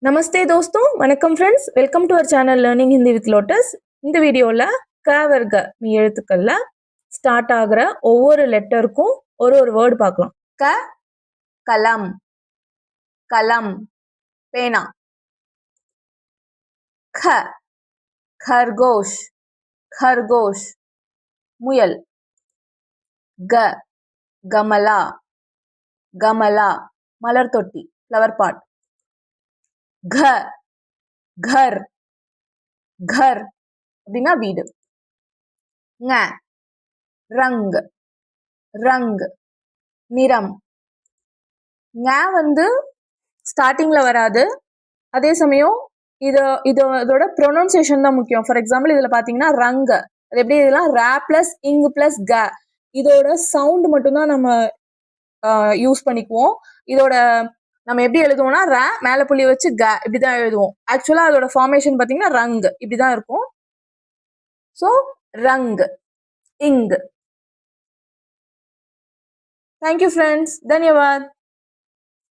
நமஸ்தே தோஸ்தோ, வணக்கம் friends. Welcome to our channel learning Hindi with Lotus. இந்த வீடியோவில் க வர்க்க எழுத்துக்கள்ல ஸ்டார்ட் ஆகிற ஒவ்வொரு லெட்டருக்கும் ஒரு வேர்டு பார்க்கலாம். க கலம், கலம் பேனா. க खरगोश, खरगोश मुयल. ग गमला, गमला मलर தொட்டி फ्लावर पॉट. घ घर, घर அப்படின்னா வீடு. ங ரங், ரங் நிறம். ஞ வந்து ஸ்டார்டிங்ல வராது, அதே சமயம் இதோட ப்ரொனவுன்சியேஷன் தான் முக்கியம். ஃபார் எக்ஸாம்பிள் இதுல பாத்தீங்கன்னா ரங், அது எப்படி இதெல்லாம் ரா பிளஸ் இங் பிளஸ் க, இதோட சவுண்ட் மட்டும்தான் நம்ம யூஸ் பண்ணிக்குவோம். இதோட நம்ம எப்படி எழுதுவோம்னா ர மேல புள்ளி வச்சு க இப்படிதான் எழுதுவோம். ஆக்சுவலா அதோட ஃபார்மேஷன் பாத்தீங்கன்னா ரங் இப்படிதான் இருக்கும். ஸோ ரங், இங். Thank you friends, தன்யவாத்.